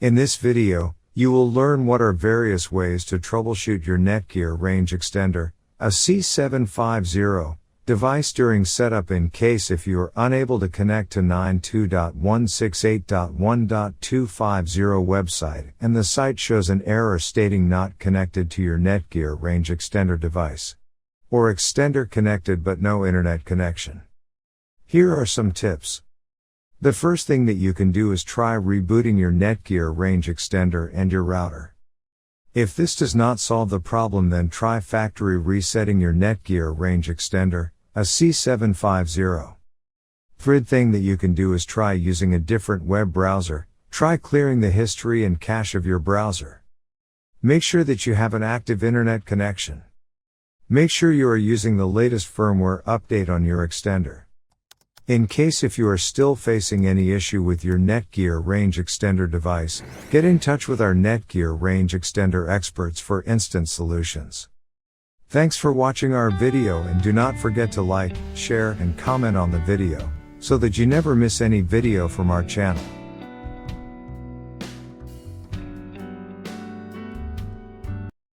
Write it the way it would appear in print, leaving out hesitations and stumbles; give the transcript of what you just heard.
In this video, you will learn what are various ways to troubleshoot your Netgear range extender, AC750 device during setup in case if you are unable to connect to 92.168.1.250 website and the site shows an error stating not connected to your Netgear range extender device. Or extender connected but no internet connection. Here are some tips. The first thing that you can do is try rebooting your Netgear range extender and your router. If this does not solve the problem, then try factory resetting your Netgear range extender, AC750. Third thing that you can do is try using a different web browser. Try clearing the history and cache of your browser. Make sure that you have an active internet connection. Make sure you are using the latest firmware update on your extender. In case if you are still facing any issue with your Netgear range extender device, get in touch with our Netgear range extender experts for instant solutions. Thanks for watching our video, and do not forget to like, share and comment on the video, so that you never miss any video from our channel.